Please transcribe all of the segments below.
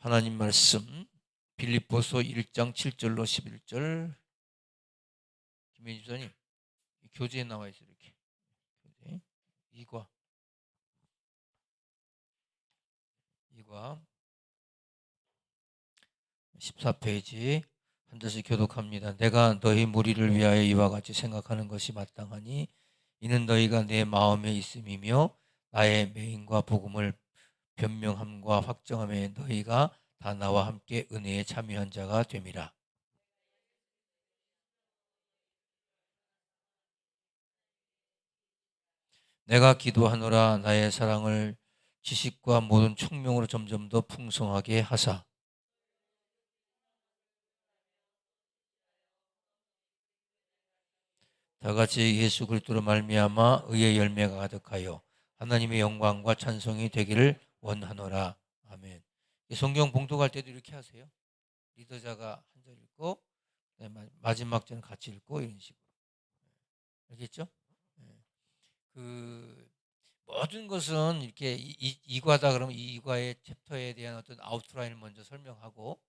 하나님 말씀 빌립보서 1장 7절로 11절. 김혜지 집사님 교재에 나와 있어요. 이렇게 교재 2과 14페이지 한자씩 교독합니다. 내가 너희 무리를 위하여 이와 같이 생각하는 것이 마땅하니 이는 너희가 내 마음에 있음이며 나의 맹인과 복음을 변명함과 확정함에 너희가 다 나와 함께 은혜에 참여한 자가 됨이라. 내가 기도하노라 나의 사랑을 지식과 모든 총명으로 점점 더 풍성하게 하사 다 같이 예수 그리스도로 말미암아 의의 열매가 가득하여 하나님의 영광과 찬송이 되기를 원하노라. 아멘. 성경 봉독할 때도 이렇게 하세요. 리더자가 한 절 읽고 마지막 절은 같이 읽고 이런 식으로. 알겠죠? 그 모든 것은 이렇게 이과다 그러면 이과의 챕터에 대한 어떤 아웃라인을 먼저 설명하고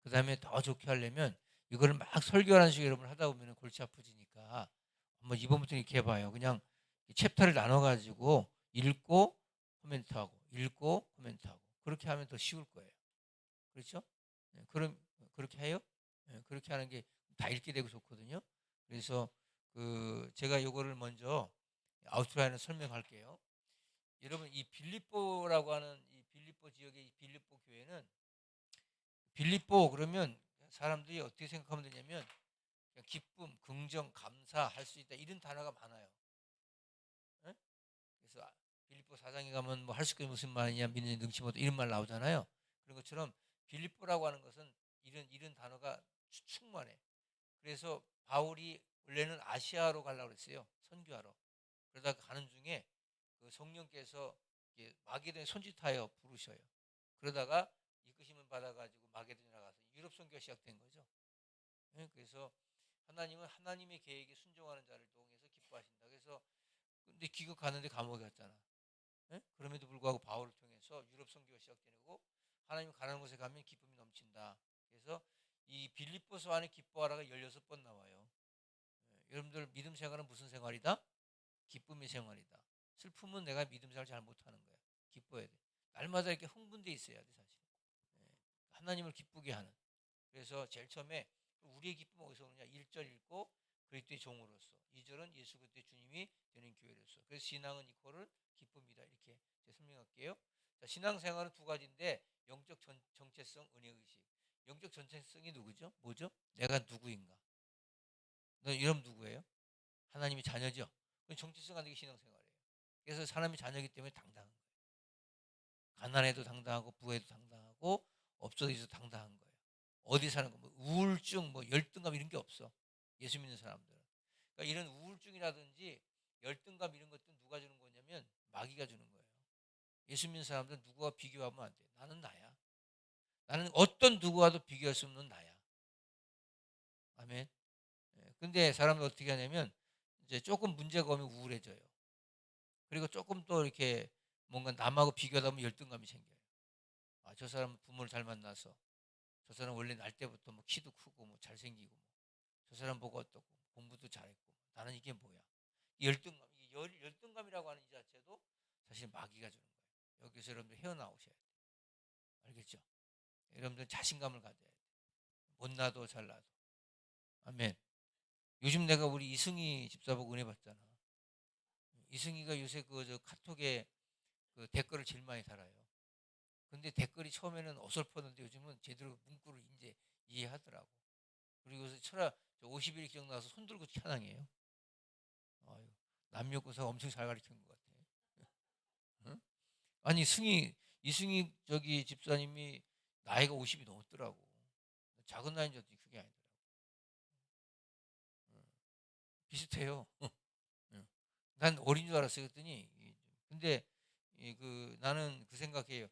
그 다음에 더 좋게 하려면 이거를 막 설교하는 식으로 여러분 하다 보면 골치 아프지니까 한번 이번부터 이렇게 해봐요. 그냥 챕터를 나눠가지고 읽고 코멘트하고 읽고 코멘트하고 그렇게 하면 더 쉬울 거예요. 그렇죠? 그럼 그렇게 해요? 그렇게 하는 게 다 읽게 되고 좋거든요. 그래서 제가 이거를 먼저 아웃라인을 설명할게요. 여러분 이 빌립보라고 하는 이 빌립보 지역의 이 빌립보 교회는 빌립보 그러면 사람들이 어떻게 생각하면 되냐면 기쁨, 긍정, 감사할 수 있다 이런 단어가 많아요. 예? 그래서 빌립보 사장에 가면 뭐 할 수 있게 무슨 말이냐 믿는 능치 못해 이런 말 나오잖아요. 그런 것처럼 빌립보라고 하는 것은 이런 단어가 충만해. 그래서 바울이 원래는 아시아로 가려고 그랬어요. 선교하러. 그러다가 가는 중에 그 성령께서 마게도에 손짓하여 부르셔요. 그러다가 이끄심을 받아가지고 마게도에 나가서 유럽 선교가 시작된 거죠. 그래서 하나님은 하나님의 계획에 순종하는 자를 통해서 기뻐하신다. 그래서 근데 기껏 가는데 감옥에 갔잖아. 그럼에도 불구하고 바울을 통해서 유럽 선교가 시작되고 하나님 가는 곳에 가면 기쁨이 넘친다. 그래서 이 빌립보서 안에 기뻐하라가 16번 나와요. 여러분들 믿음 생활은 무슨 생활이다? 기쁨의 생활이다. 슬픔은 내가 믿음 생활 잘 못하는 거야. 기뻐해야 돼. 날마다 이렇게 흥분돼 있어야 돼 사실. 하나님을 기쁘게 하는. 그래서 제일 처음에 우리의 기쁨은 어디서 오느냐? 1절 읽고 그리스도의 종으로서 2절은 예수 그리스도의 주님이 되는 교회로서. 그래서 신앙은 이코를 기쁨이다. 이렇게 설명할게요. 자, 신앙생활은 두 가지인데 영적 정체성, 은혜의식. 영적 정체성이 누구죠? 뭐죠? 내가 누구인가? 너 여러분 누구예요? 하나님의 자녀죠. 정체성 가는 게 신앙생활이에요. 그래서 사람이 자녀이기 때문에 당당한 거예요. 가난해도 당당하고 부해도 당당하고 없어도 당당한 거예요. 어디 사는 거, 뭐 우울증, 뭐 열등감 이런 게 없어. 예수 믿는 사람들은. 그러니까 이런 우울증이라든지 열등감 이런 것들은 누가 주는 거냐면 마귀가 주는 거예요. 예수 믿는 사람들은 누구와 비교하면 안 돼. 나는 나야. 나는 어떤 누구와도 비교할 수 없는 나야. 아멘. 근데 사람은 어떻게 하냐면 이제 조금 문제가 오면 우울해져요. 그리고 조금 또 이렇게 뭔가 남하고 비교하다 보면 열등감이 생겨요. 아, 저 사람은 부모를 잘 만나서 저 사람 원래 날 때부터 뭐 키도 크고 뭐 잘생기고 뭐 저 사람 보고 어떻고 공부도 잘했고 나는 이게 뭐야? 이 열등감, 열등감이라고 하는 이 자체도 사실 마귀가 주는 거예요. 여기서 여러분들 헤어나오셔야 돼요. 알겠죠? 여러분들 자신감을 가져야 돼요. 못나도 잘나도. 아멘. 요즘 내가 우리 이승희 집사 보고 은혜 받잖아. 이승희가 요새 저 카톡에 그 댓글을 제일 많이 달아요. 근데 댓글이 처음에는 어설펐는데 요즘은 제대로 문구를 이제 이해하더라고. 그리고 요새 철학 50일 기억 나서 손 들고 찬양해요. 아유, 남녀고사 엄청 잘 가르치는 것 같아. 응? 아니 이승희 저기 집사님이 나이가 50이 넘었더라고. 작은 나이인 줄 알았더니 그게 아니더라고. 응. 비슷해요. 응. 난 어린 줄 알았어요. 그랬더니 근데 나는 그 생각해요.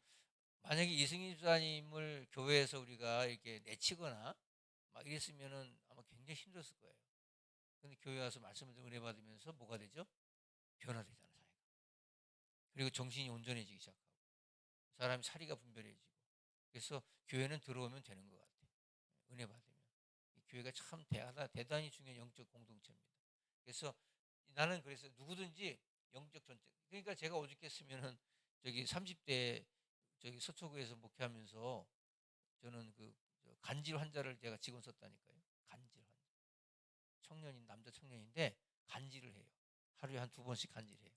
만약에 이승희 집사님을 교회에서 우리가 이렇게 내치거나 막 이랬으면은 아마 굉장히 힘들었을 거예요. 근데 교회 와서 말씀을 은혜 받으면서 뭐가 되죠? 변화되잖아, 사회가. 그리고 정신이 온전해지기 시작하고 사람이 사리가 분별해지고 그래서 교회는 들어오면 되는 것 같아요. 은혜 받으면. 이 교회가 참 대단히 중요한 영적 공동체입니다. 그래서 나는 그래서 누구든지 영적 전체. 그러니까 제가 오죽했으면은 저기 30대 저기 서초구에서 목회하면서 저는 간질 환자를 제가 직원 썼다니까요. 간질 환자. 청년인 남자 청년인데 간질을 해요. 하루에 한 2번씩 간질해요.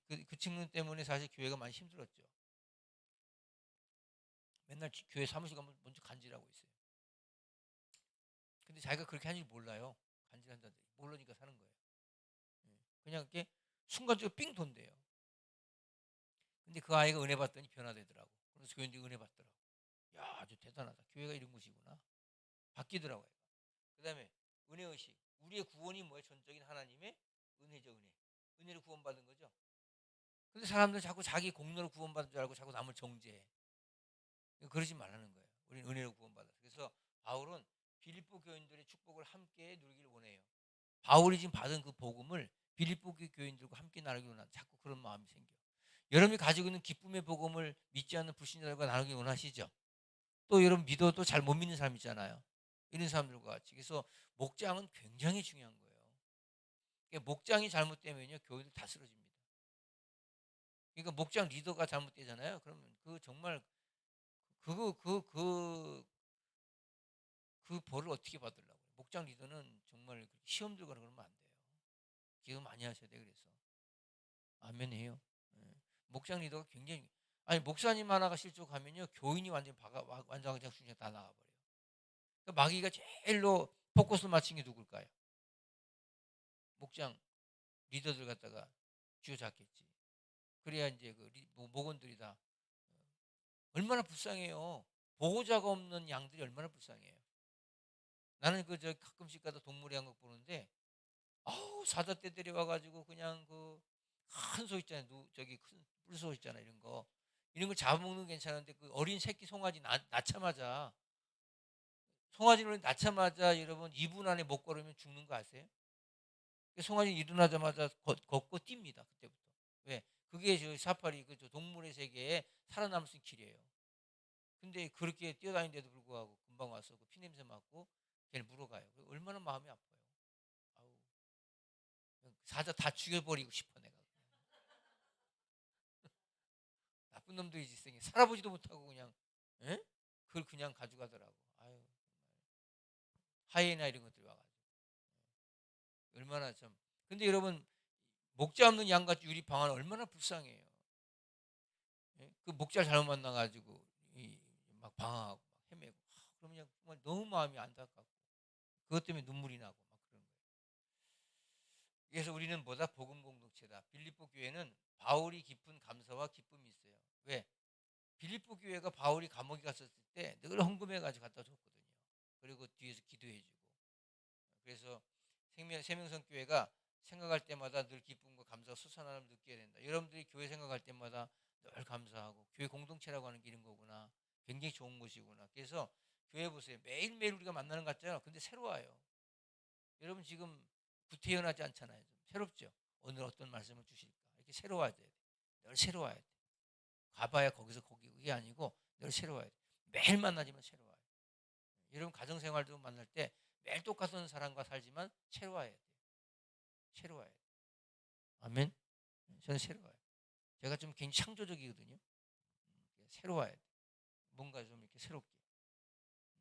그 친구 때문에 사실 교회가 많이 힘들었죠. 맨날 교회 사무실 가면 먼저 간질하고 있어요. 근데 자기가 그렇게 하는지 몰라요. 간질한 자들이. 모르니까 사는 거예요. 그냥 이렇게 순간적으로 삥 돈대요. 근데 그 아이가 은혜 받더니 변화되더라고. 그래서 교인들이 은혜 받더라고. 야, 아주 대단하다. 교회가 이런 곳이구나. 바뀌더라고요. 그 다음에 은혜의식. 우리의 구원이 뭐예요? 전적인 하나님의 은혜죠, 은혜. 은혜로 구원받은 거죠. 근데 사람들 자꾸 자기 공로로 구원받은 줄 알고 자꾸 남을 정죄해. 그러지 말라는 거예요. 우리는 은혜로 구원받았어. 그래서 바울은 빌립보 교인들의 축복을 함께 누리기를 원해요. 바울이 지금 받은 그 복음을 빌립보 교인들과 함께 나누기 원한다. 자꾸 그런 마음이 생겨. 여러분이 가지고 있는 기쁨의 복음을 믿지 않는 불신자들과 나누기 원하시죠? 또 여러분 믿어도 잘 못 믿는 사람 있잖아요. 이런 사람들과 같이. 그래서 목장은 굉장히 중요한 거예요. 그러니까 목장이 잘못되면요, 교회들 다 쓰러집니다. 그러니까 목장 리더가 잘못되잖아요. 그러면 정말 그 벌을 어떻게 받으려고. 목장 리더는 정말 시험 들거나 그러면 안 돼요. 기도 많이 하셔야 돼. 그래서 아멘이에요. 예. 목장 리더가 굉장히, 아니 목사님 하나가 실족하면요, 교인이 완전 그냥 중에 다 나가버려요. 그러니까 마귀가 제일로 포커스를 맞춘 게 누굴까요? 목장 리더들 갖다가 쥐어잡겠지. 그래야 이제 목원들이 다 얼마나 불쌍해요. 보호자가 없는 양들이 얼마나 불쌍해요. 나는 저 가끔씩 가다 동물의 양극 보는데, 아우 사자 떼들이 와가지고 그냥 큰 소 있잖아요. 저기 큰 뿔소 있잖아요. 이런 거 잡아먹는 건 괜찮은데 그 어린 새끼 송아지 낳자마자 송아지를 낳자마자 여러분 2분 안에 못 걸으면 죽는 거 아세요? 송아지 일어나자마자 걷고 뜁니다. 그때부터. 왜? 그게 저 사파리 저 동물의 세계에 살아남을 수 있는 길이에요. 근데 그렇게 뛰어다니는데도 불구하고 금방 와서 피냄새 맡고 걔를 물어가요. 얼마나 마음이 아파요. 아우, 사자 다 죽여버리고 싶어 내가. 나쁜 놈들이 지생이 살아보지도 못하고 그냥, 에? 그걸 그냥 가져가더라고. 아유, 하이에나 이런 것들이 와가지고 얼마나 참. 근데 여러분 목자 없는 양같이 유리 방안 얼마나 불쌍해요. 예? 그 목자 잘못 만나가지고 막 방황하고 막 헤매고, 그러면 그냥 정말 너무 마음이 안타깝고 그것 때문에 눈물이 나고 막 그런 거예요. 그래서 우리는 뭐다? 복음 공동체다. 빌립보 교회는 바울이 깊은 감사와 기쁨이 있어요. 왜? 빌립보 교회가 바울이 감옥에 갔었을 때 늘 헌금해가지고 갖다 줬거든요. 그리고 뒤에서 기도해주고. 그래서 생명성 교회가 생각할 때마다 늘 기쁨과 감사와 수산함을 느껴야 된다. 여러분들이 교회 생각할 때마다 늘 감사하고 교회 공동체라고 하는 게 이런 거구나. 굉장히 좋은 것이구나. 그래서 교회 보세요. 매일매일 우리가 만나는 것 같잖아요. 근데 새로워요. 여러분 지금 구태연하지 않잖아요. 좀 새롭죠. 오늘 어떤 말씀을 주실까. 이렇게 새로워야 돼. 늘 새로워야 돼. 가봐야 거기서 그게 아니고 늘 새로워야 돼. 매일 만나지만 새로워야 돼. 여러분 가정생활도 만날 때 매일 똑같은 사람과 살지만 새로워야 돼. 새로워야 돼. 아멘. 저는 새로워요. 제가 좀 굉장히 창조적이거든요. 새로워야 돼. 뭔가 좀 이렇게 새롭게.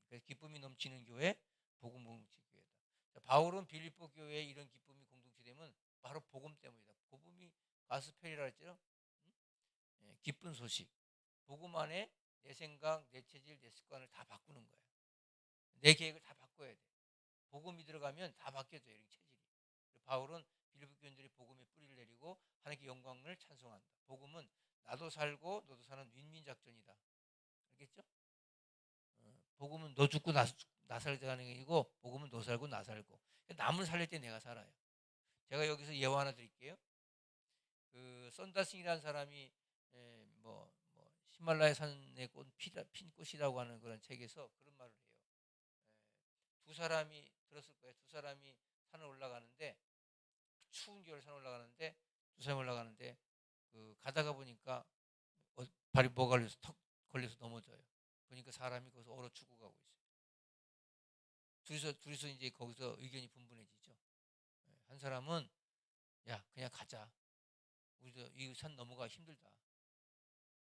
그래서 기쁨이 넘치는 교회, 복음 공동체 교회다. 바울은 빌립보 교회에 이런 기쁨이 공동체되면 바로 복음 때문이다. 복음이 가스펠이라 했죠. 기쁜 소식. 복음 안에 내 생각, 내 체질, 내 습관을 다 바꾸는 거예요. 내 계획을 다 바꿔야 돼. 복음이 들어가면 다 바뀌어져요. 이렇게 체질이. 바울은 빌립보 교인들이 복음의 뿌리를 내리고 하나님께 영광을 찬송한다. 복음은 나도 살고 너도 사는 윈윈 작전이다. 알겠죠? 복음은 너 죽고 나 살자는 게 아니고 복음은 너 살고 나 살고. 남을 살릴 때 내가 살아요. 제가 여기서 예화 하나 드릴게요. 썬다싱이라는 사람이 히말라야 산의 핀 꽃이라고 하는 그런 책에서 그런 말을 해요. 두 사람이 들었을 거예요. 두 사람이 산을 올라가는데 추운 겨울 산 올라가는데 두 사람 올라가는데 가다가 보니까 발이 뭐 걸려서 턱 걸려서 넘어져요. 보니까 사람이 거기서 얼어 죽어가고 있어요. 둘이서 이제 거기서 의견이 분분해지죠. 한 사람은 야 그냥 가자. 우리도 이 산 넘어가 힘들다.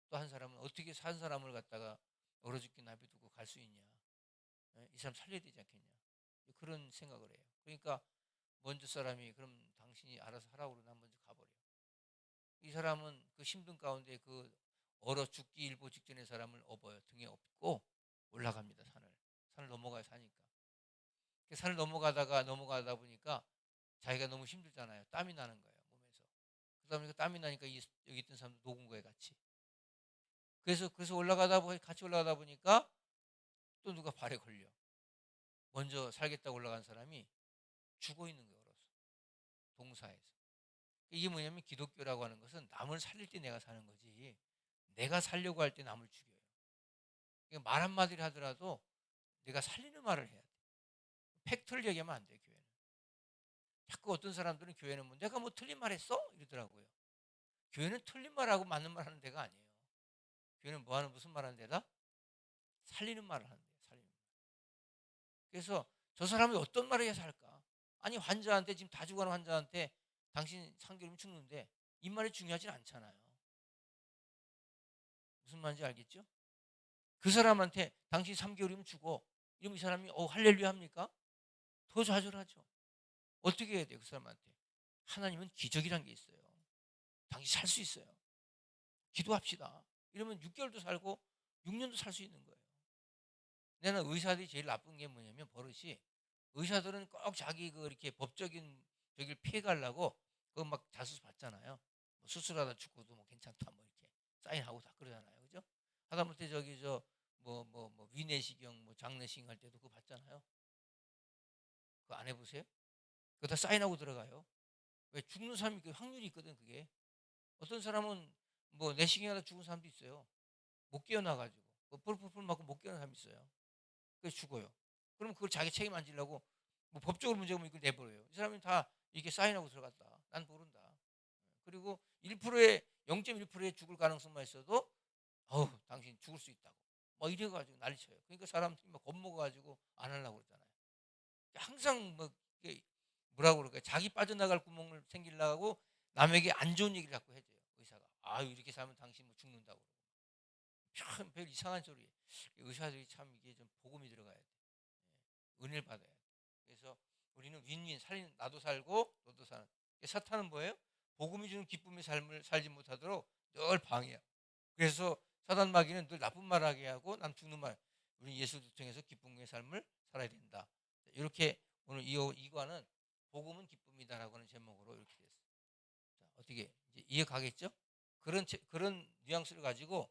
또 한 사람은 어떻게 산 사람을 갖다가 얼어 죽게 놔두고 갈 수 있냐. 이 사람 살려야 되지 않겠냐. 그런 생각을 해요. 그러니까 먼저 사람이 그럼 당신이 알아서 하라고 그러나 먼저 가버려. 이 사람은 그 힘든 가운데 그 얼어 죽기 일보 직전의 사람을 업어요. 등에 업고 올라갑니다. 산을 넘어가야 사니까. 산을 넘어가다 보니까 자기가 너무 힘들잖아요. 땀이 나는 거예요. 몸에서. 그러다 보니까 땀이 나니까 여기 있던 사람도 녹은 거예요. 같이. 그래서 같이 올라가다 보니까 또 누가 발에 걸려. 먼저 살겠다고 올라간 사람이 죽어 있는 거예요. 얼어서. 동사에서. 이게 뭐냐면 기독교라고 하는 것은 남을 살릴 때 내가 사는 거지 내가 살려고 할 때 남을 죽여요. 그러니까 말 한마디를 하더라도 내가 살리는 말을 해야 돼. 팩트를 얘기하면 안 돼. 교회는. 자꾸 어떤 사람들은 교회는 뭐 내가 뭐 틀린 말 했어? 이러더라고요. 교회는 틀린 말하고 맞는 말 하는 데가 아니에요. 교회는 무슨 말 하는 데다? 살리는 말을 하는 데예요. 살리는 말. 그래서 저 사람이 어떤 말을 해야 살까? 아니 환자한테 지금 다 죽어가는 환자한테 당신 3개월이면 죽는데 이 말이 중요하진 않잖아요. 무슨 말인지 알겠죠? 그 사람한테 당신 3개월이면 죽어. 이러면 이 사람이 할렐루야 합니까? 더 좌절하죠. 어떻게 해야 돼요? 그 사람한테. 하나님은 기적이란 게 있어요. 당신 살 수 있어요. 기도합시다. 이러면 6개월도 살고 6년도 살 수 있는 거예요. 나는 의사들이 제일 나쁜 게 뭐냐면 버릇이 의사들은 꼭 자기 이렇게 법적인 저기를 피해가려고 그거 막 자수 받잖아요. 뭐 수술하다 죽고도 뭐 괜찮다 뭐 이렇게 사인하고 다 그러잖아요. 그죠? 하다못해 위내시경 장내시경 할 때도 그거 받잖아요. 그거 안 해보세요? 그거 다 사인하고 들어가요. 왜 죽는 사람이 그 확률이 있거든 그게. 어떤 사람은 뭐 내시경하다 죽은 사람도 있어요. 못 깨어나가지고 뿔뿔뿔 맞고 못 깨어나는 사람이 있어요. 그래서 죽어요. 그러면 그걸 자기 책임 안 지려고 뭐 법적으로 문제가 면 이걸 내버려요. 이 사람이 다 이렇게 사인하고 들어갔다. 난 모른다. 그리고 1%에 0.1%의 죽을 가능성만 있어도 당신 죽을 수 있다고. 뭐 이래가지고 난리쳐요. 그러니까 사람들이 막 겁먹어가지고 안 하려고 그러잖아요. 항상 뭐라고 그럴까요? 자기 빠져나갈 구멍을 생기려고 남에게 안 좋은 얘기를 자꾸 해줘요. 의사가. 이렇게 살면 당신 뭐 죽는다고. 참 별 이상한 소리. 의사들이 참 이게 좀 복음이 들어가야 돼. 은혜를 받아야 돼. 그래서 우리는 윈윈 살리는 나도 살고 너도 사는. 사탄은 뭐예요? 복음이 주는 기쁨의 삶을 살지 못하도록 늘 방해야. 그래서 사단 마귀는 늘 나쁜 말 하게 하고 남 죽는 말. 우리 예수를 통해서 기쁨의 삶을 살아야 된다. 이렇게 오늘 이과는 복음은 기쁨이다라고 하는 제목으로 이렇게 됐어요. 자, 어떻게 이제 이해가겠죠? 그런 뉘앙스를 가지고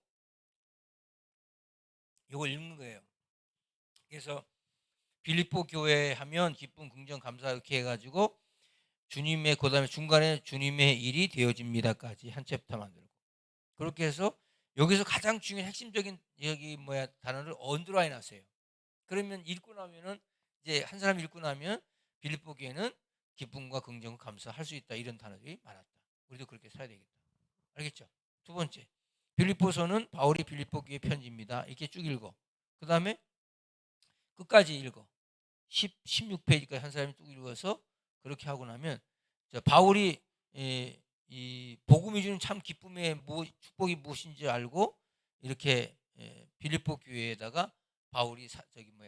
이걸 읽는 거예요. 그래서 빌립보 교회 하면 기쁨, 긍정, 감사 이렇게 해가지고 주님의 그다음에 중간에 주님의 일이 되어집니다까지 한 챕터 만들고 그렇게 해서 여기서 가장 중요한 핵심적인 단어를 언더라인 하세요. 그러면 읽고 나면은 이제 한 사람 읽고 나면 빌립보 교회는 기쁨과 긍정과 감사할 수 있다 이런 단어들이 많았다. 우리도 그렇게 살아야 되겠다. 알겠죠? 두 번째 빌립보서는 바울이 빌립보 교회 편지입니다. 이렇게 쭉 읽어. 그 다음에 끝까지 읽어. 16페이지까지 한 사람이 쭉 읽어서 그렇게 하고 나면 바울이 이 복음이 주는 참 기쁨의 축복이 무엇인지 알고 이렇게 빌립보 교회에다가 바울이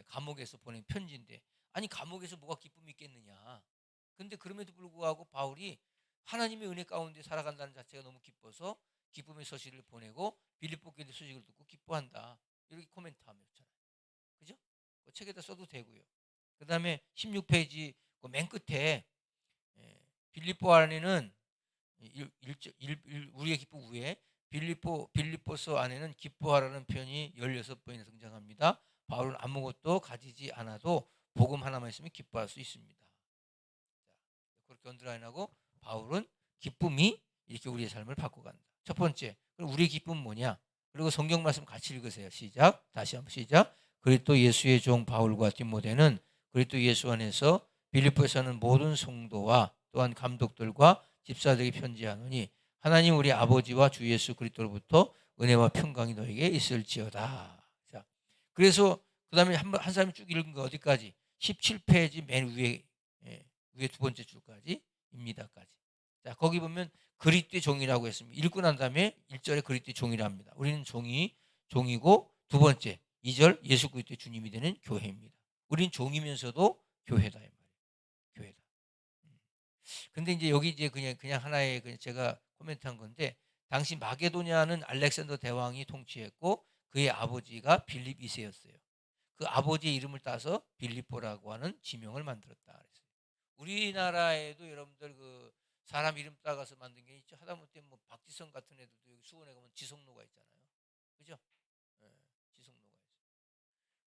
감옥에서 보낸 편지인데 아니 감옥에서 뭐가 기쁨이 있겠느냐. 근데 그럼에도 불구하고 바울이 하나님의 은혜 가운데 살아간다는 자체가 너무 기뻐서 기쁨의 서신을 보내고 빌립보 교회 소식을 듣고 기뻐한다. 이렇게 코멘트하면 좋잖아요. 그죠? 책에다 써도 되고요. 그 다음에 16페이지 맨 끝에 빌립보 안에는 우리의 기쁨 위에 빌립보서 안에는 기뻐하라는 표현이 16번이나 등장합니다. 바울은 아무것도 가지지 않아도 복음 하나만 있으면 기뻐할 수 있습니다. 그렇게 언더라인하고 바울은 기쁨이 이렇게 우리의 삶을 바꿔간다. 첫 번째, 그럼 우리의 기쁨은 뭐냐? 그리고 성경 말씀 같이 읽으세요. 시작. 다시 한번 시작. 그리스도 예수의 종 바울과 디모데는 그리스도 예수 안에서 빌립보에 사는 모든 성도와 또한 감독들과 집사들에게 편지하노니 하나님 우리 아버지와 주 예수 그리스도로부터 은혜와 평강이 너에게 있을지어다. 자, 그래서 그다음에 한 사람이 쭉 읽은 거 어디까지? 17페이지 맨 위에, 예, 위에 두 번째 줄까지입니다까지. 자, 거기 보면 그리스도의 종이라고 했습니다. 읽고 난 다음에 1절에 그리스도의 종이랍니다. 우리는 종이고, 두 번째 2절 예수 그리스도의 주님이 되는 교회입니다. 우리는 종이면서도 교회다 이 말이에요. 교회다. 근데 이제 여기 이제 그냥 하나의 제가 코멘트한 건데, 당시 마게도냐는 알렉산더 대왕이 통치했고 그의 아버지가 빌립 2세였어요. 그 아버지의 이름을 따서 빌립보라고 하는 지명을 만들었다 그랬어요. 우리나라에도 여러분들 그 사람 이름 따가서 만든 게 있죠. 하다못해 뭐 박지성 같은 애들도 여기 수원에 가면 지성로가 있잖아요. 그죠? 예, 지성로가 있어요.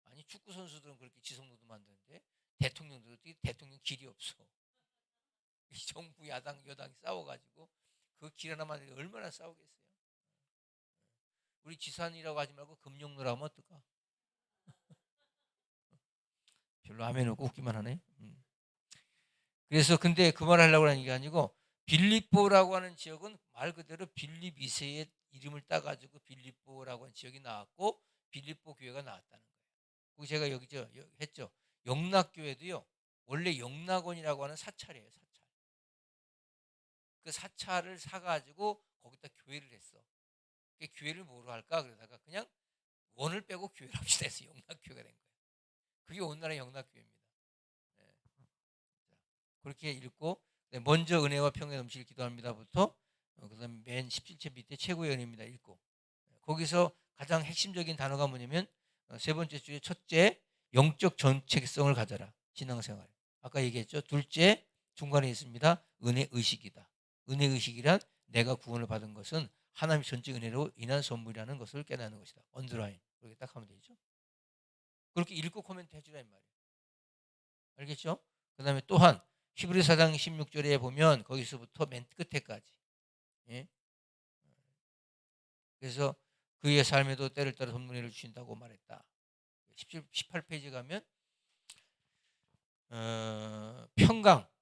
아니 축구 선수들은 그렇게 지성로도 만드는데 대통령도 어떻게 대통령 길이 없어. 이 정부 야당 여당이 싸워가지고 그 길 하나 만들기 얼마나 싸우겠어요. 우리 지산이라고 하지 말고 금룡로라 하면 어떨까? 별로 하면 없고 웃기만 하네. 그래서 근데 그 말 하려고 하는 게 아니고, 빌립보라고 하는 지역은 말 그대로 빌립 2세의 이름을 따가지고 빌립보라고 하는 지역이 나왔고 빌립보 교회가 나왔다는 거예요. 그리고 제가 여기 했죠. 영락교회도요. 원래 영락원이라고 하는 사찰이에요. 사찰. 그 사찰을 사가지고 거기다 교회를 했어. 그 교회를 뭐로 할까? 그러다가 그냥 원을 빼고 교회를 합시다 해서 영락교회가 된 거예요. 그게 오늘날의 영락교회입니다. 네. 그렇게 읽고, 먼저 은혜와 평강에 넘치길 기도합니다부터 그다음에 맨 17체 밑에 최고의 은혜입니다 읽고, 거기서 가장 핵심적인 단어가 뭐냐면 세 번째 주에 첫째 영적 정체성을 가져라 신앙생활. 아까 얘기했죠. 둘째 중간에 있습니다. 은혜 의식이다. 은혜 의식이란 내가 구원을 받은 것은 하나님의 전적 은혜로 인한 선물이라는 것을 깨닫는 것이다. 언더라인 그렇게 딱 하면 되죠. 그렇게 읽고 코멘트 해주라 이 말이에요. 알겠죠? 그 다음에 또한 히브리 4장 16절에 보면 거기서부터 맨 끝에까지, 예? 그래서 그의 삶에도 때를 따라 선물을 주신다고 말했다. 18페이지 가면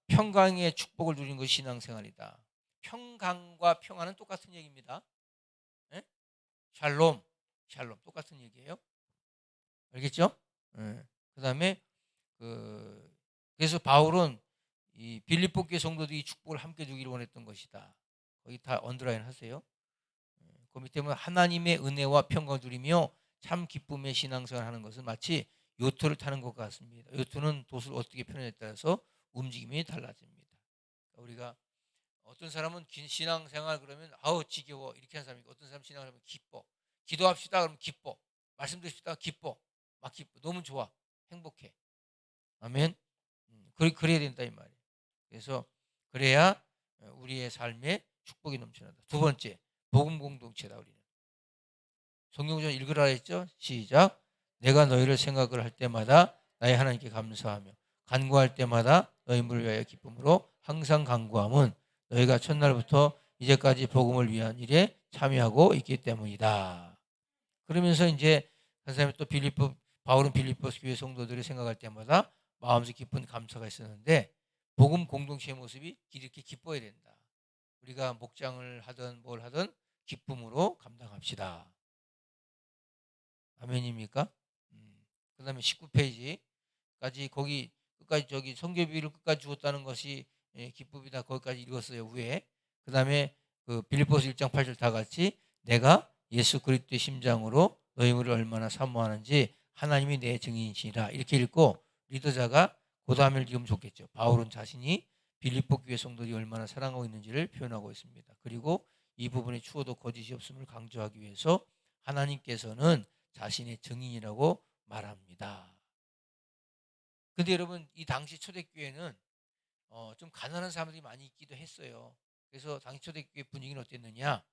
평강의 축복을 누리는 것이 신앙생활이다. 평강과 평안은 똑같은 얘기입니다. 예? 샬롬 똑같은 얘기예요. 알겠죠? 예. 그다음에 그래서 바울은 이 빌립보 교회 성도들이 이 축복을 함께 누기를 원했던 것이다. 거기 다 언더라인 하세요. 그 밑에 보면 하나님의 은혜와 평강을 누리며 참 기쁨의 신앙생활을 하는 것은 마치 요트를 타는 것 같습니다. 요트는 돛을 어떻게 펴느냐에 따라서 움직임이 달라집니다. 우리가 어떤 사람은 긴 신앙생활 그러면 아우 지겨워 이렇게 하는 사람이 있고, 어떤 사람 신앙하면 기뻐. 기도합시다 그러면 기뻐. 말씀 드립시다 기뻐. 막 기뻐. 너무 좋아. 행복해. 아멘. 그래야 된다 이 말이에요. 그래서 그래야 우리의 삶에 축복이 넘쳐난다. 두 번째 복음 공동체다. 우리는 성경 좀 읽으라 했죠. 시작. 내가 너희를 생각을 할 때마다 나의 하나님께 감사하며 간구할 때마다 너희 물을 위하여 기쁨으로 항상 간구함은 너희가 첫날부터 이제까지 복음을 위한 일에 참여하고 있기 때문이다. 그러면서 이제 한 사람이 또 바울은 빌립보 교회 성도들이 생각할 때마다 마음속 깊은 감사가 있었는데, 복음 공동체의 모습이 이렇게 기뻐야 된다. 우리가 목장을 하든 뭘 하든 기쁨으로 감당합시다. 아멘입니까? 그 다음에 19페이지까지 거기 끝까지 저기 성교비를 끝까지 주었다는 것이 기쁨이다. 거기까지 읽었어요. 위에. 그 다음에 그 빌립보서 1장 8절 다 같이 내가 예수 그리스도의 심장으로 너희를 얼마나 사모하는지 하나님이 내 증인이시라 이렇게 읽고, 리더자가 그 다음을 읽으면 좋겠죠. 바울은 자신이 빌립보 교회 성도들이 얼마나 사랑하고 있는지를 표현하고 있습니다. 그리고 이 부분에 추호도 거짓이 없음을 강조하기 위해서 하나님께서는 자신의 증인이라고 말합니다. 근데 여러분 이 당시 초대교회는 좀 가난한 사람들이 많이 있기도 했어요. 그래서 당시 초대교회 분위기는 어땠느냐?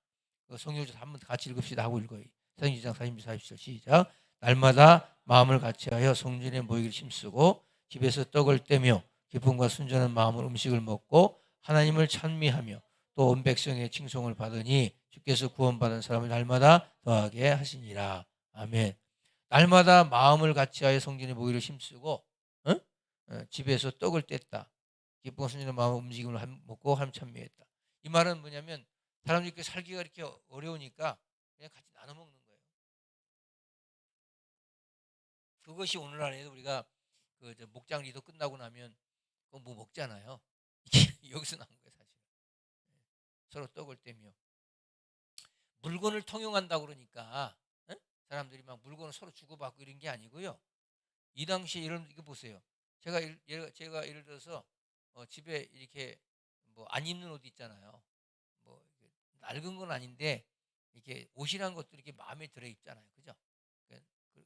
성경을 한번 같이 읽읍시다 하고 읽어요. 사도행 2장 40, 47 시작. 날마다 마음을 같이하여 성전에 모이기를 힘쓰고 집에서 떡을 떼며 기쁨과 순전한 마음으로 음식을 먹고 하나님을 찬미하며 또 온 백성의 칭송을 받으니 주께서 구원받은 사람을 날마다 더하게 하시니라. 아멘. 날마다 마음을 같이하여 성전에 모이기를 힘쓰고 집에서 떡을 뗐다. 기쁨과 순전한 마음 움직임을 먹고 하나님 찬미했다. 이 말은 뭐냐면 사람들이 이렇게 살기가 이렇게 어려우니까 그냥 같이 나눠 먹는 거예요. 그것이 오늘 안에도 우리가 목장 리더 끝나고 나면 그거 뭐 먹잖아요. 이게 여기서 나온 거예요, 사실. 서로 떡을 떼며 물건을 통용한다고 그러니까 에? 사람들이 막 물건을 서로 주고받고 이런 게 아니고요. 이 당시에 이런 이거 보세요. 제가 예를 들어서 집에 이렇게 뭐 안 입는 옷 있잖아요. 뭐 이렇게 낡은 건 아닌데 이렇게 옷이란 것도 이렇게 마음에 들어 입잖아요. 그죠?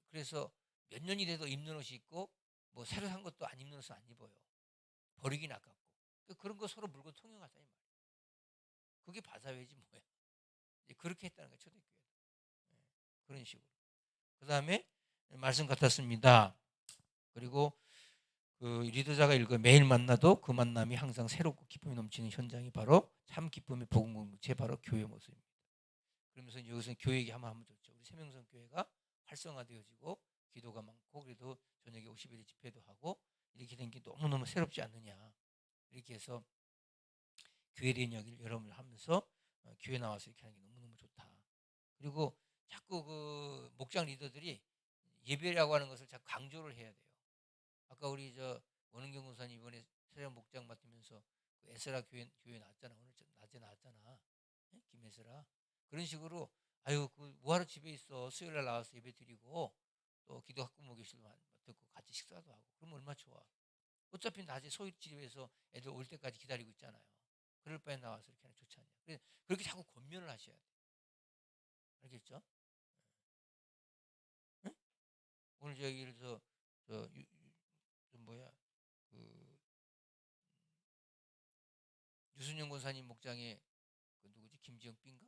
그래서 몇 년이 돼도 입는 옷이 있고 뭐 새로 산 것도 안 입는 옷은 안 입어요. 버리긴 아깝고. 그런 거 서로 물건 통용하자 이 말이에요. 그게 바사회지 뭐야. 이제 그렇게 했다는 거예요. 초대교회. 그런 식으로. 그다음에 말씀 같았습니다. 그리고 그 리더자가 읽어 매일 만나도 그 만남이 항상 새롭고 기쁨이 넘치는 현장이 바로 참 기쁨의 복음 공동체 바로 교회 모습입니다. 그러면서 여기서 교회 얘기 한번 좋죠. 우리 세명성 교회가 활성화되어지고 기도가 많고 그래도 저녁에 50일 집회도 하고 이렇게 된 게 너무너무 새롭지 않느냐. 이렇게 해서 교회에 대한 이야기를 여러분을 하면서 교회 나와서 이렇게 하는 게 너무너무 좋다. 그리고 자꾸 그 목장 리더들이 예배라고 하는 것을 자꾸 강조를 해야 돼요. 아까 우리 원은경 권사님 이번에 새로운 목장 맡으면서 그 에스라 교회 나왔잖아. 오늘 낮에 나왔잖아. 네? 김에스라. 그런 식으로 아유 그 뭐하러 집에 있어. 수요일 날 나와서 예배 드리고 또 기도 학부모 교실도 듣고 같이 식사도 하고 그러면 얼마나 좋아. 어차피 낮에 소일집에서 애들 올 때까지 기다리고 있잖아요. 그럴 바에 나와서 이렇게 하면 좋지 않냐. 그렇게 자꾸 권면을 하셔야 돼. 알겠죠? 응? 오늘 저기 예를 들어서 뭐야 그 유순영 권사님 목장에 그 누구지 김지영 빈가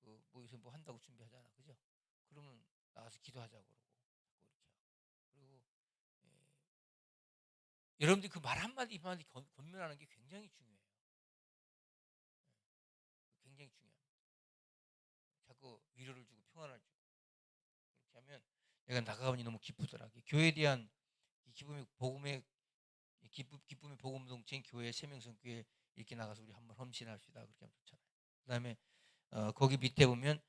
뭐 요새 뭐 한다고 준비하잖아, 그죠? 그러면 나가서 기도하자고 그러고 이렇게 하고 그리고 여러분들이 그 말 한마디 한마디 권면하는 게 굉장히 중요해요. 굉장히 중요합니다. 자꾸 위로를 주고 평안을 주고 그렇게 하면 내가 나가보니 너무 기쁘더라. 교회에 대한 기쁨의 복음의 기쁨의 복음 동체인 교회 세명성교회 이렇게 나가서 우리 한번 헌신합시다. 그렇게 하면 좋잖아요. 그다음에 거기 밑에 보면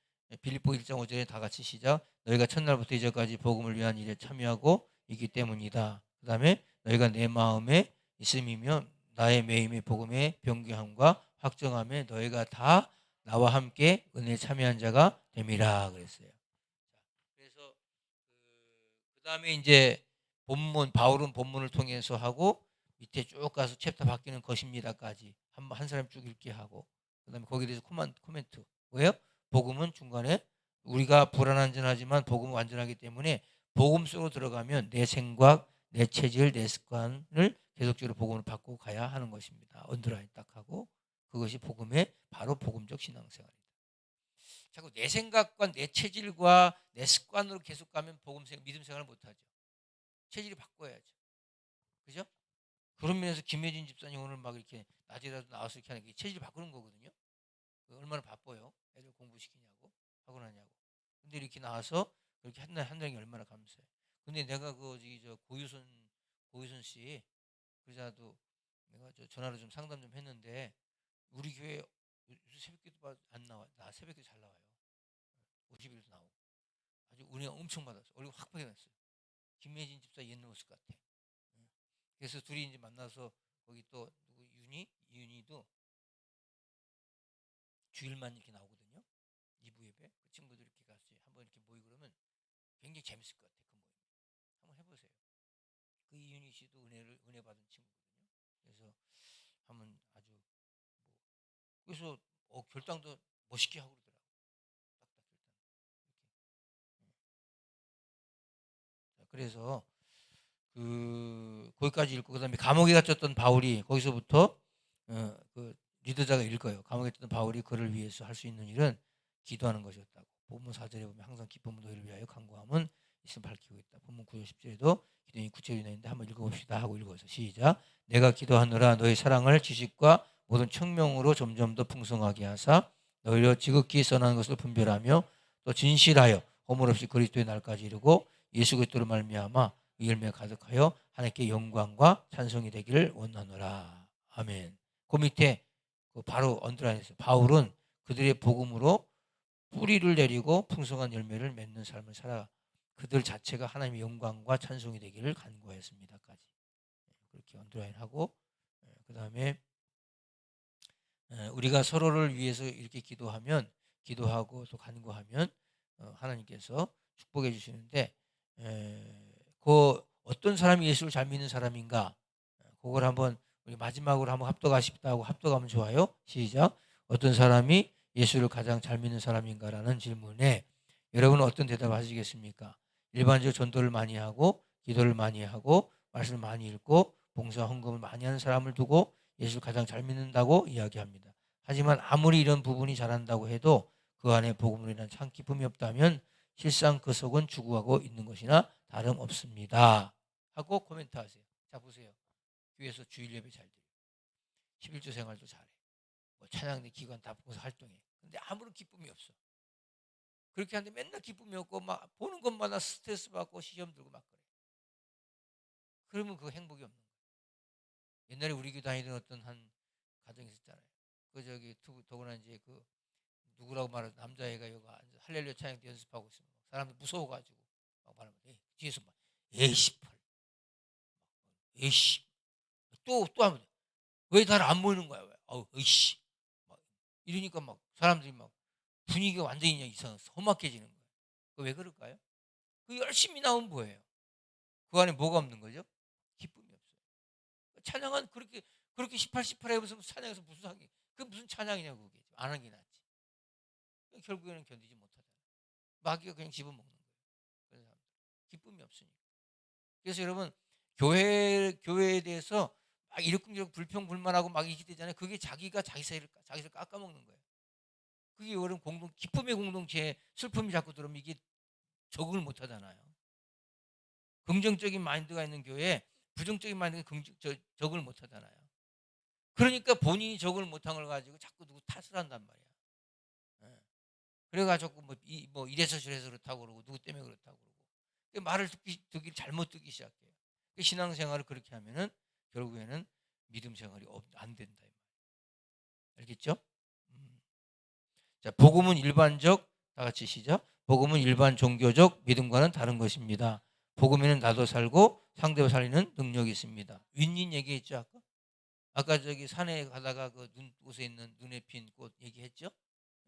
빌립보 1장 5절에 다 같이 시작. 너희가 첫날부터 이제까지 복음을 위한 일에 참여하고 있기 때문이다. 그다음에 너희가 내 마음에 있음이며 나의 매임의 복음의 변경함과 확정함에 너희가 다 나와 함께 은혜에 참여한 자가 됨이라 그랬어요. 그래서 그다음에 이제 바울은 본문을 통해서 하고 밑에 쭉 가서 챕터 바뀌는 것입니다까지 한 사람 쭉 읽게 하고 그다음에 거기에 대해서 코멘트 뭐예요? 복음은 중간에 우리가 불완전하지만 복음은 완전하기 때문에 복음 속으로 들어가면 내 생각, 내 체질, 내 습관을 계속적으로 복음을 바꾸고 가야 하는 것입니다. 언더라인 딱 하고 그것이 복음의 바로 복음적 신앙생활입니다. 자꾸 내 생각과 내 체질과 내 습관으로 계속 가면 믿음 생활을 못하죠. 체질이 바꿔야죠. 그죠? 그런 면에서 김혜진 집사님 오늘 막 이렇게 낮에라도 나와서 이렇게 하는 게 체질 바꾸는 거거든요. 얼마나 바빠요. 애들 공부시키냐고 하고 나냐고. 근데 이렇게 나와서 그렇게 한다는 게 얼마나 감사해요. 근데 내가 고유선 씨 그자도 내가 전화로 좀 상담 좀 했는데 우리 교회 요새 새벽기도 안 나와. 나 새벽기 잘 나와요. 50일도 나오고. 아주 은혜 엄청 받았어. 얼굴 확 빨개졌어요. 김혜진 집사 옛날 모습 같아. 그래서 둘이 이제 만나서 거기 또 누구 이윤이도 주일만 이렇게 나오거든요. 2부 예배. 그 친구들 이렇게 같이 한번 이렇게 모이고 그러면 굉장히 재밌을 것 같아. 그 모임. 한번 해보세요. 그 이윤희 씨도 은혜 받은 친구거든요. 그래서 한번 아주 뭐 그래서 결당도 멋있게 하고 그러더라고. 딱딱 결단. 이렇게. 그래서 거기까지 읽고 그다음에 감옥에 갇혔던 바울이 거기서부터 그 리더자가 읽어요. 감옥에 갇혔던 바울이 그를 위해서 할 수 있는 일은 기도하는 것이었다고. 본문 4절에 보면 항상 기쁨은 너희를 위하여 간구함은 있음 밝히고 있다. 본문 9절 10절에도 기도인이 구체적으로 있는데 한번 읽어봅시다 하고 읽어서 시작. 내가 기도하느라 너희 사랑을 지식과 모든 청명으로 점점 더 풍성하게 하사 너희로 지극히 선한 것을 분별하며 또 진실하여 허물 없이 그리스도의 날까지 이르고 예수 그리스도로 말미암아 열매 가득하여 하나님께 영광과 찬송이 되기를 원하노라. 아멘. 그 밑에 바로 언더라인에서 바울은 그들의 복음으로 뿌리를 내리고 풍성한 열매를 맺는 삶을 그들 자체가 하나님의 영광과 찬송이 되기를 간구하였습니다까지 그렇게 언더라인하고 그다음에 우리가 서로를 위해서 이렇게 기도하고 또 간구하면 하나님께서 축복해 주시는데 그 어떤 사람이 예수를 잘 믿는 사람인가 그걸 한번 우리 마지막으로 한번 합독하십다고 합독하면 좋아요. 시작. 어떤 사람이 예수를 가장 잘 믿는 사람인가라는 질문에 여러분은 어떤 대답을 하시겠습니까? 일반적으로 전도를 많이 하고 기도를 많이 하고 말씀을 많이 읽고 봉사 헌금을 많이 하는 사람을 두고 예수를 가장 잘 믿는다고 이야기합니다. 하지만 아무리 이런 부분이 잘한다고 해도 그 안에 복음으로 인한 참 기쁨이 없다면 실상 그 속은 죽어가고 있는 것이나 다름없습니다. 하고 코멘트하세요. 자 보세요. 교회에서 주일 예배 잘 드려. 11조 생활도 잘해. 뭐 찬양대 기관 다 보고서 활동해. 근데 아무런 기쁨이 없어. 그렇게 하는데 맨날 기쁨이 없고 막 보는 것마다 스트레스 받고 시험 들고 막 그래. 그러면 그거 행복이 없는 거야. 옛날에 우리 교회 다니던 어떤 한 가정이 있었잖아요. 그 저기 더구나 이제 그 누구라고 말하는 남자애가 여가 할렐루야 찬양 때 연습하고 있으면 사람들 무서워가지고 막 말하면 뒤에서 막 에이씨 펄 에이씨 또 하면 왜 나를 안 모이는 거야 왜 어우 에이씨 막 이러니까 막 사람들이 막 분위기가 완전히 그냥 이상 험악해지는 거예요. 그 왜 그럴까요? 그 열심히 나오면 뭐예요? 그 안에 뭐가 없는 거죠? 기쁨이 없어요. 찬양은 그렇게 18 해보면서 찬양에서 무슨 하기 그 무슨 찬양이냐고 그게 안 하는 게 낫지. 결국에는 견디지 못하잖아. 마귀가 그냥 집어먹는 거예요. 그래서 기쁨이 없으니까. 그래서 여러분 교회에 대해서 막 이러쿵저러쿵 불평불만하고 막 이렇게 되잖아요. 그게 자기가 자기를 깎아먹는 거예요. 그게 여러분 기쁨의 공동체에 슬픔이 자꾸 들어오면 이게 적응을 못하잖아요. 긍정적인 마인드가 있는 교회에 부정적인 마인드가 적응을 못하잖아요. 그러니까 본인이 적응을 못한 걸 가지고 자꾸 누구 탓을 한단 말이야. 예. 그래가지고 뭐 이래서 저래서 그렇다고 그러고 누구 때문에 그렇다고 그러고 말을 잘못 듣기 시작해요. 신앙생활을 그렇게 하면은 결국에는 믿음 생활이 안 된다. 알겠죠? 자, 복음은 일반적, 다 같이 시작. 복음은 일반 종교적 믿음과는 다른 것입니다. 복음에는 나도 살고 상대도 살리는 능력이 있습니다. 윈윈 얘기했죠 아까? 아까 저기 산에 가다가 그 눈꽃에 있는 눈에 핀 꽃 얘기했죠?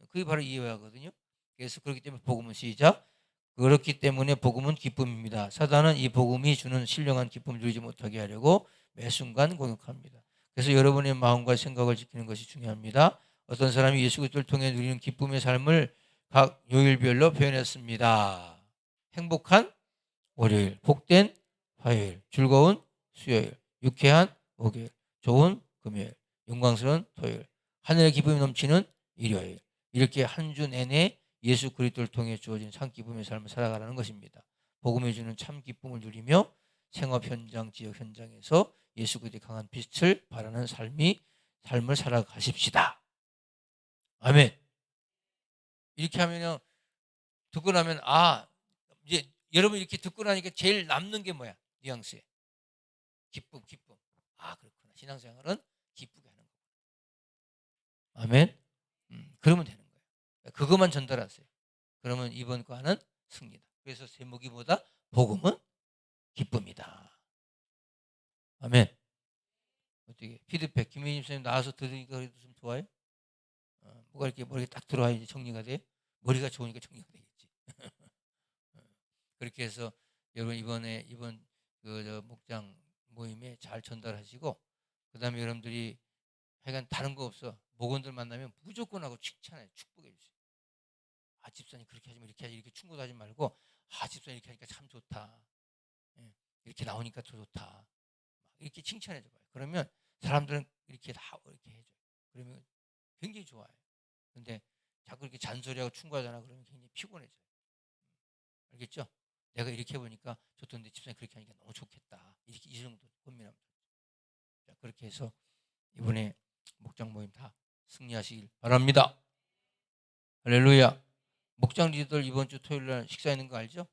그게 바로 이해하거든요. 그래서 그렇기 때문에 복음은 시작. 그렇기 때문에 복음은 기쁨입니다. 사단은 이 복음이 주는 신령한 기쁨을 누리지 못하게 하려고 매 순간 공격합니다. 그래서 여러분의 마음과 생각을 지키는 것이 중요합니다. 어떤 사람이 예수 그리스도를 통해 누리는 기쁨의 삶을 각 요일별로 표현했습니다. 행복한 월요일, 복된 화요일, 즐거운 수요일, 유쾌한 목요일, 좋은 금요일, 영광스러운 토요일, 하늘의 기쁨이 넘치는 일요일. 이렇게 한 주 내내 예수 그리스도를 통해 주어진 참 기쁨의 삶을 살아가라는 것입니다. 복음이 주는 참 기쁨을 누리며 생업 현장, 지역 현장에서 예수 그리스도의 강한 빛을 발하는 삶을 살아가십시다. 아멘. 이렇게 하면요 듣고 나면 이제 여러분 이렇게 듣고 나니까 제일 남는 게 뭐야? 뉘앙스에 기쁨. 그렇구나. 신앙생활은 기쁘게 하는 거구나. 아멘. 그러면 되는 거예요. 그것만 전달하세요. 그러면 이번 과는 승리다. 그래서 제목이 뭐다? 복음은 기쁨이다. 아멘. 어떻게 피드백 김혜님 선생님 나와서 들으니까 그래도 좀 좋아요? 뭐가 이렇게 머리에 딱 들어와야 이제 정리가 돼? 머리가 좋으니까 정리가 되겠지. 그렇게 해서 여러분 이번 그 목장 모임에 잘 전달하시고 그다음에 여러분들이 하여간 다른 거 없어. 목원들 만나면 무조건 하고 칭찬해 축복해 주세요. 집사님 그렇게 하지 마 이렇게 하지 이렇게 충고하지 말고 집사님 이렇게 하니까 참 좋다. 예, 이렇게 나오니까 더 좋다. 이렇게 칭찬해 줘봐요. 그러면 사람들은 이렇게 다 이렇게 해줘요. 그러면 굉장히 좋아요. 근데 자꾸 이렇게 잔소리하고 충고하잖아. 그러면 굉장히 피곤해져요. 알겠죠? 내가 이렇게 해보니까 좋던데 집사님 그렇게 하니까 너무 좋겠다. 이렇게 이 정도 고민하면 자, 그렇게 해서 이번에 목장 모임 다 승리하시길 바랍니다. 할렐루야. 목장 리더들 이번 주 토요일 날 식사 있는 거 알죠?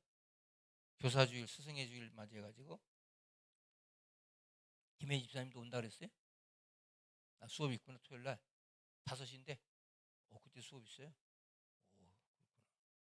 교사주일, 스승의 주일 맞이해가지고 김혜 집사님도 온다 그랬어요? 수업 있구나 토요일 날 5시인데 그때 수업 있어요?